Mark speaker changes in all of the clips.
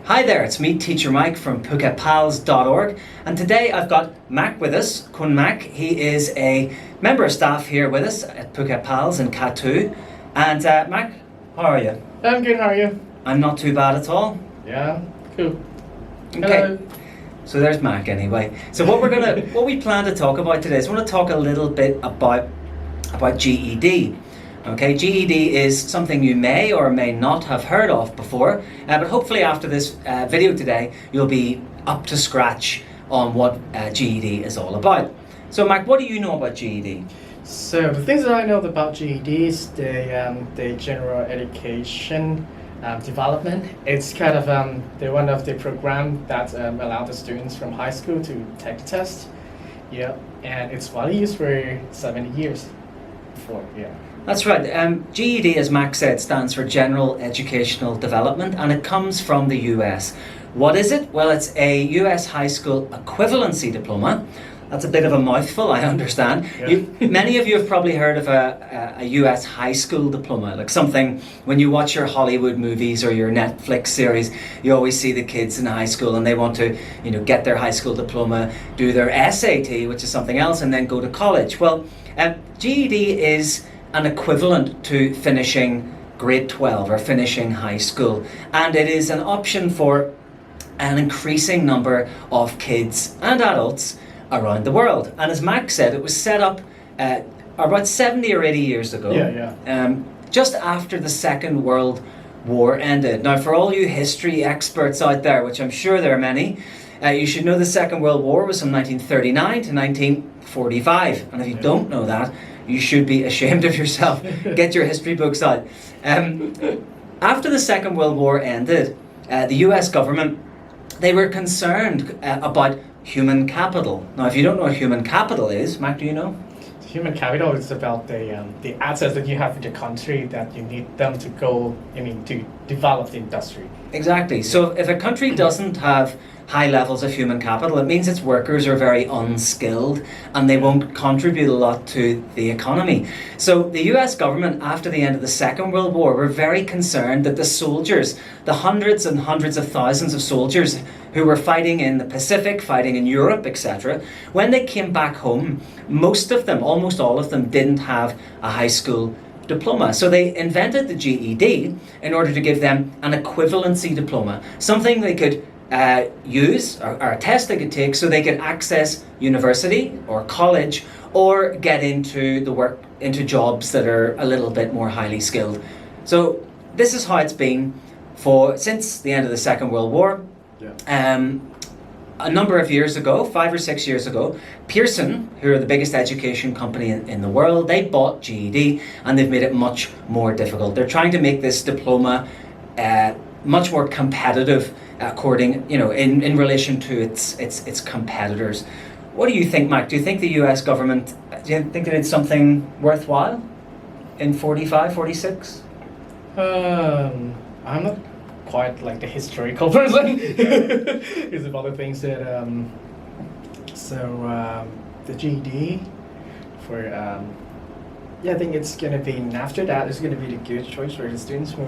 Speaker 1: Hi there, it's me, Teacher Mike from PhuketPals.org, and today I've got Mac with us, Kun Mac. He is a member of staff here with us at Phuket Pals in K2. And Mac, how are you?
Speaker 2: I'm good, how are you?
Speaker 1: I'm not too bad at all.
Speaker 2: Yeah, cool.
Speaker 1: Okay.
Speaker 2: Hello.
Speaker 1: So there's Mac anyway. So what we plan to talk about today is I want to talk a little bit about GED. Okay, GED is something you may or may not have heard of before, but hopefully after this video today, you'll be up to scratch on what GED is all about. So Mac, what do you know about GED?
Speaker 2: So the things that I know about GED is the general education development. It's kind of one of the program that allow the students from high school to take the test. Yeah, and it's valid used for 70 years before. Yeah.
Speaker 1: That's right. GED, as Max said, stands for General Educational Development, and it comes from the US. What is it? Well, it's a US high school equivalency diploma. That's a bit of a mouthful, I understand.
Speaker 2: Yeah.
Speaker 1: Many of you have probably heard of a US high school diploma, like something when you watch your Hollywood movies or your Netflix series, you always see the kids in high school and they want to, get their high school diploma, do their SAT, which is something else, and then go to college. Well, GED is an equivalent to finishing grade 12 or finishing high school, and it is an option for an increasing number of kids and adults around the world. And as Max said, it was set up about 70 or 80 years ago, just after the Second World War ended. Now, for all you history experts out there, which I'm sure there are many, you should know the Second World War was from 1939 to 1945, and if you don't know that, you should be ashamed of yourself. Get your history books out. After the Second World War ended, the US government, they were concerned about human capital. Now, if you don't know what human capital is, Mac, do you know?
Speaker 2: Human capital is about the assets that you have in the country that you need them to to develop the industry.
Speaker 1: Exactly. So if a country doesn't have high levels of human capital, it means its workers are very unskilled and they won't contribute a lot to the economy. So the US government, after the end of the Second World War, were very concerned that the soldiers, the hundreds and hundreds of thousands of soldiers who were fighting in the Pacific, fighting in Europe, etc., when they came back home, most of them, almost all of them, didn't have a high school diploma. So they invented the GED in order to give them an equivalency diploma, something they could use, or a test they could take so they could access university or college or get into jobs that are a little bit more highly skilled. So this is how it's been since the end of the Second World War.
Speaker 2: Yeah.
Speaker 1: A number of years ago, 5 or 6 years ago, Pearson, who are the biggest education company in the world, they bought GED and they've made it much more difficult. They're trying to make this diploma much more competitive in relation to its competitors. What do you think, Mac? Do you think the US government, do you think they did something worthwhile in 45, 46?
Speaker 2: I'm not quite like the historical person. It's about the things that the GED for I think it's gonna be, after that it's gonna be the good choice for the students who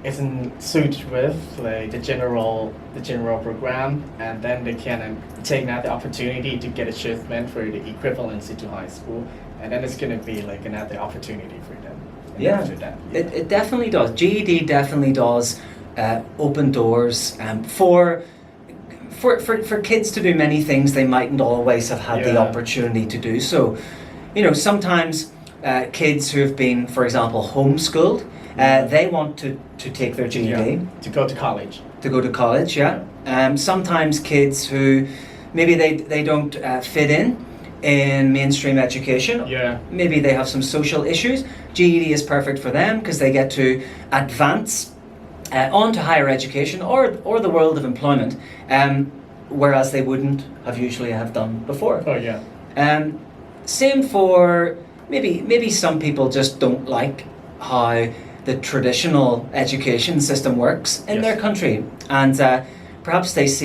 Speaker 2: isn't suited with like the general program, and then they can take now the opportunity to get achievement for the equivalency to high school, and then it's gonna be like another opportunity for them.
Speaker 1: Yeah,
Speaker 2: after that,
Speaker 1: It definitely does. GED definitely does open doors for kids to do many things they mightn't always have had the opportunity to do. So, sometimes kids who have been, for example, homeschooled, they want to take their GED.
Speaker 2: to go to college.
Speaker 1: To go to college, yeah. Sometimes kids who maybe they don't fit in mainstream education.
Speaker 2: Yeah.
Speaker 1: Maybe they have some social issues. GED is perfect for them because they get to advance on to higher education or the world of employment, whereas they wouldn't have usually have done before.
Speaker 2: Oh yeah.
Speaker 1: Same for maybe some people just don't like how the traditional education system works in their country, and perhaps parents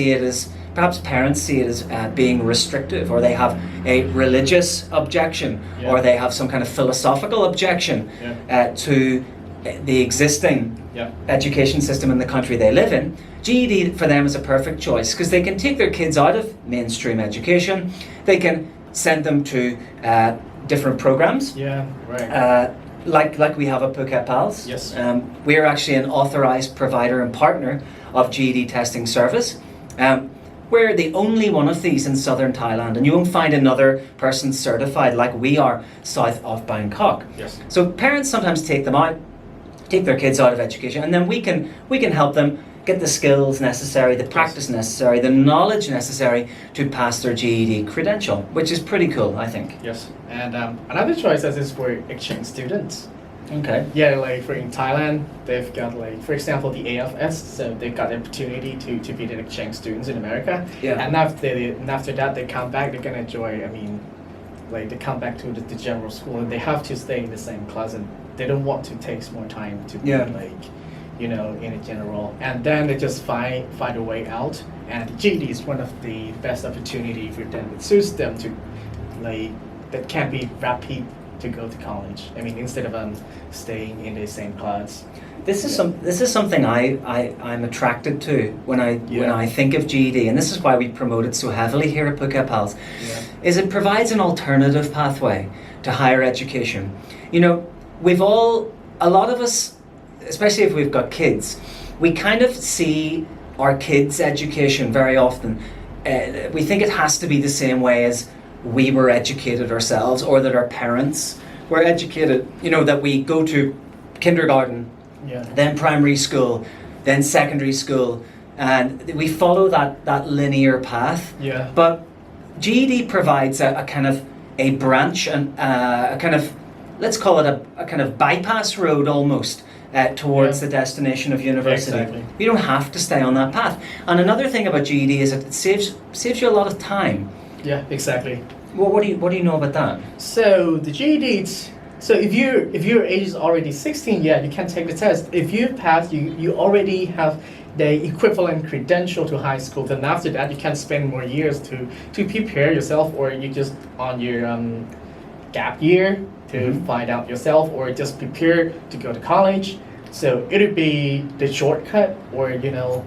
Speaker 1: see it as being restrictive, or they have a religious objection, or they have some kind of philosophical objection to the existing
Speaker 2: Yeah.
Speaker 1: education system in the country they live in, GED for them is a perfect choice because they can take their kids out of mainstream education, they can send them to different programs.
Speaker 2: Yeah, right.
Speaker 1: Like we have at Phuket Pals.
Speaker 2: Yes.
Speaker 1: We're actually an authorised provider and partner of GED testing service. We're the only one of these in southern Thailand, and you won't find another person certified like we are south of Bangkok.
Speaker 2: Yes.
Speaker 1: So parents sometimes take their kids out of education, and then we can help them get the skills necessary, the practice necessary, the knowledge necessary to pass their GED credential, which is pretty cool, I think.
Speaker 2: Yes. And another choice is for exchange students.
Speaker 1: Okay.
Speaker 2: Yeah, like for in Thailand, they've got like, for example, the AFS, so they've got the opportunity to be the exchange students in America.
Speaker 1: Yeah.
Speaker 2: And after that, they come back, they're gonna enjoy, like they come back to the general school and they have to stay in the same class and they don't want to take more time to be in a general. And then they just find a way out. And GED is one of the best opportunity for them. It suits them to that can be rapid to go to college. Instead of staying in the same class.
Speaker 1: This is something I'm attracted to when I think of GED, and this is why we promote it so heavily here at Phuket Pals.
Speaker 2: Yeah.
Speaker 1: Is it provides an alternative pathway to higher education. A lot of us, especially if we've got kids, we kind of see our kids' education very often. We think it has to be the same way as we were educated ourselves, or that our parents were educated. That we go to kindergarten, then primary school, then secondary school, and we follow that linear path.
Speaker 2: Yeah.
Speaker 1: But GED provides a kind of a branch and a kind of, let's call it a kind of bypass road almost towards the destination of university.
Speaker 2: Exactly.
Speaker 1: You don't have to stay on that path. And another thing about GED is that it saves you a lot of time.
Speaker 2: Yeah, exactly.
Speaker 1: Well, what do you know about that?
Speaker 2: So the GED, so if your age is already 16, yeah, you can take the test. If you pass, you already have the equivalent credential to high school. Then after that, you can spend more years to prepare yourself, or you just on your gap year to find out yourself, or just prepare to go to college. So it'll be the shortcut, or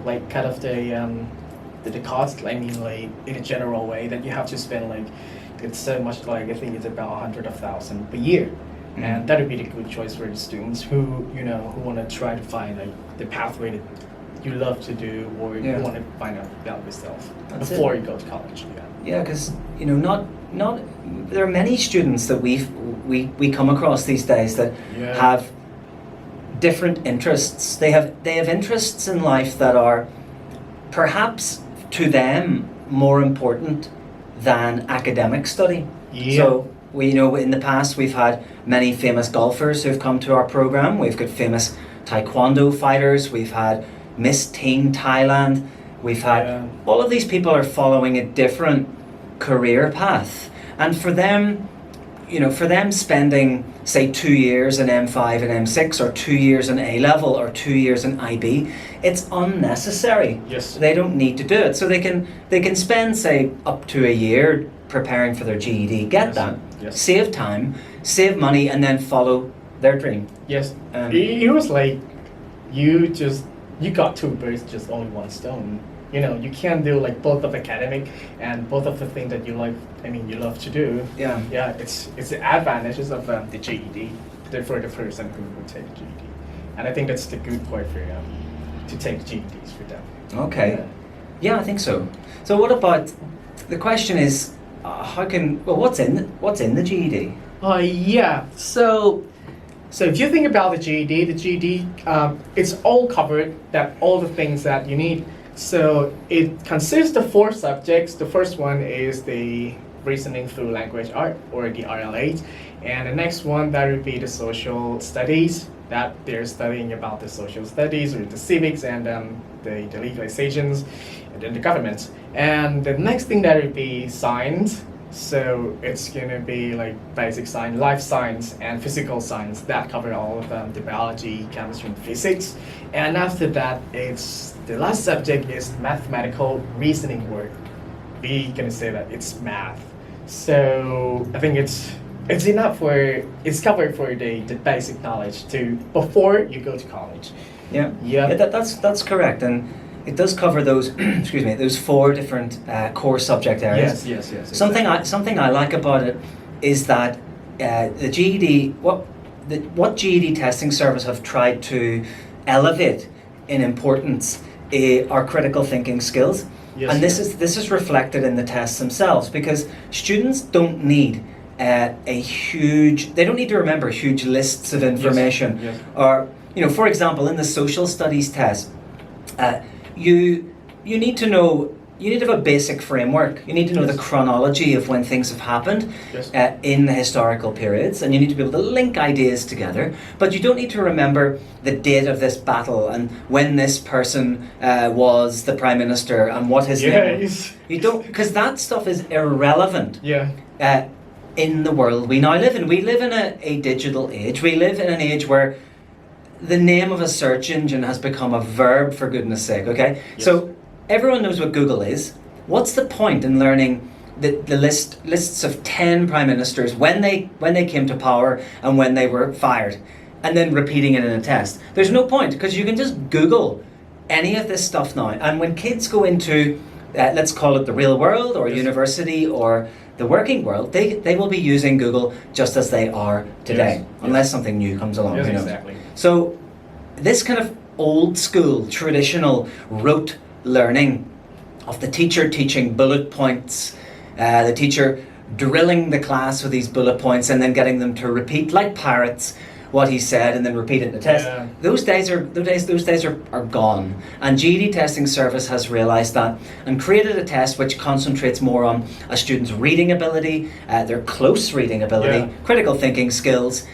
Speaker 2: like kind of the cost. Like in a general way that you have to spend it's so much, I think it's about 100,000 per year. And that would be the good choice for the students who want to try to find the pathway that you love to do, or you want to find out about yourself before you go to college.
Speaker 1: Yeah, because not there are many students that we come across these days that have different interests. They have interests in life that are perhaps to them more important than academic study.
Speaker 2: Yeah.
Speaker 1: So in the past we've had many famous golfers who've come to our program. We've got famous taekwondo fighters. We've had Miss Teen Thailand. We've had all of these people are following a different career path, and for them, spending say 2 years in M5 and M6, or 2 years in A level, or 2 years in IB, it's unnecessary.
Speaker 2: Yes.
Speaker 1: They don't need to do it, so they can spend say up to a year preparing for their GED, get that, save time, save money, and then follow their dream.
Speaker 2: Yes. It was like you got two birds, just only one stone. You can't do both of academic and both of the things that you like. You love to do. Yeah. Yeah. It's the advantages of the GED for the person who would take the GED, and I think that's the good point for to take GEDs for them.
Speaker 1: Okay. Yeah, I think so. So what about the question is, what's in the GED?
Speaker 2: Yeah. So if you think about the GED, it's all covered, that all the things that you need. So it consists of 4 subjects. The first one is the reasoning through language art, or the RL8, and the next one, that would be the social studies, that they're studying about the social studies or the civics and the legalizations and then the government. And the next thing, that would be science. So it's gonna be basic science, life science, and physical science. That cover all of the biology, chemistry, and physics. And after that, it's the last subject is mathematical reasoning work. We're gonna say that it's math. So I think it's enough it's covered for the basic knowledge before you go to college.
Speaker 1: Yeah.
Speaker 2: Yeah.
Speaker 1: That's correct, and it does cover those excuse me, those 4 different core subject areas.
Speaker 2: Yes.
Speaker 1: Something I like about it is that the GED what GED testing service have tried to elevate in importance are critical thinking skills.
Speaker 2: Yes,
Speaker 1: and this is reflected in the tests themselves, because students don't need they don't need to remember huge lists of information.
Speaker 2: Yes.
Speaker 1: Or, for example, in the social studies test, you need to know. You need to have a basic framework. You need to know the chronology of when things have happened in the historical periods, and you need to be able to link ideas together. But you don't need to remember the date of this battle and when this person was the prime minister and what his name was. You don't, because that stuff is irrelevant. In the world we now live in. We live in a digital age. We live in an age where the name of a search engine has become a verb, for goodness sake, okay?
Speaker 2: Yes.
Speaker 1: So everyone knows what Google is. What's the point in learning the lists of 10 prime ministers, when they came to power and when they were fired, and then repeating it in a test? There's no point, because you can just Google any of this stuff now. And when kids go into, let's call it the real world or university or the working world, they will be using Google just as they are today, unless something new comes along.
Speaker 2: Yes, exactly.
Speaker 1: So this kind of old school, traditional, rote learning of the teacher teaching bullet points, the teacher drilling the class with these bullet points and then getting them to repeat like parrots what he said and then repeat it in the test. Those days are gone. And GED Testing Service has realised that and created a test which concentrates more on a student's reading ability, their close reading ability, critical thinking skills,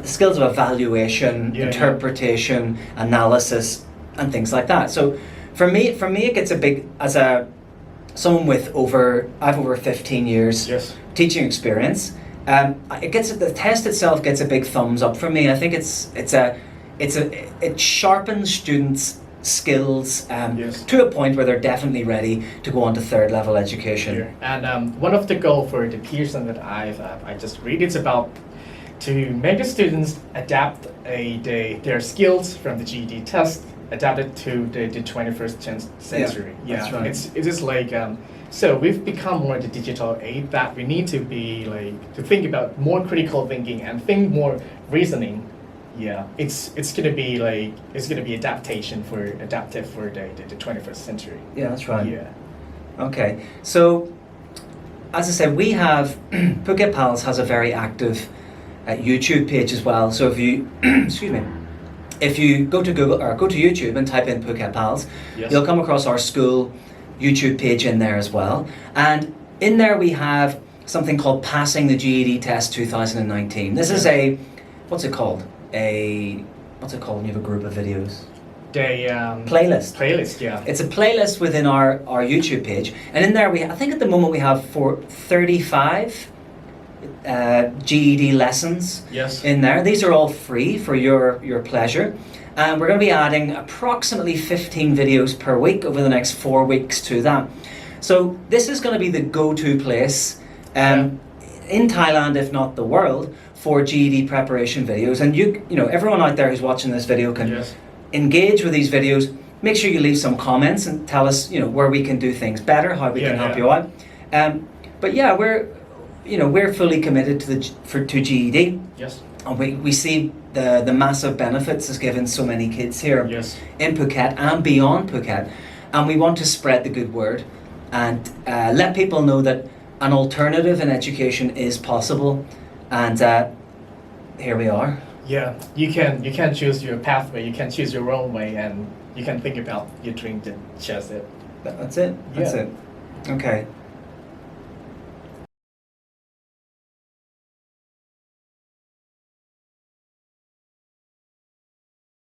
Speaker 1: skills of evaluation, interpretation, analysis, and things like that. So for me, it gets a big, someone with over 15 years teaching experience. The test itself gets a big thumbs up from me. I think it sharpens students' skills to a point where they're definitely ready to go on to 3rd level education.
Speaker 2: Sure. And one of the goals for the Pearson that I just read, it's about to make the students adapt their skills from the GED test adapted to the 21st century.
Speaker 1: That's right.
Speaker 2: It is like so we've become more the digital age that we need to be to think about more critical thinking and think more reasoning. It's gonna be adaptive for the 21st century.
Speaker 1: Yeah, that's right. Okay, so as I said, we have Phuket Pals has a very active YouTube page as well. So if you excuse me, if you go to Google or go to YouTube and type in Phuket Pals, you'll come across our school YouTube page in there as well. And in there we have something called Passing the GED Test 2019. This is what's it called when you have a group of videos? Playlist. It's a playlist within our YouTube page, and in there I think at the moment we have 35 GED lessons in there. These are all free for your pleasure. And we're going to be adding approximately 15 videos per week over the next 4 weeks to that. So this is going to be the go-to place in Thailand, if not the world, for GED preparation videos. And you know, everyone out there who's watching this video can engage with these videos. Make sure you leave some comments and tell us, where we can do things better, how we can help you out. But yeah, we're fully committed to GED. And we see the massive benefits it's given so many kids here in Phuket and beyond Phuket. And we want to spread the good word and let people know that an alternative in education is possible. And here we are.
Speaker 2: Yeah, you can choose your pathway, you can choose your own way, and you can think about your dream to chase it.
Speaker 1: That's it. That's it. Okay.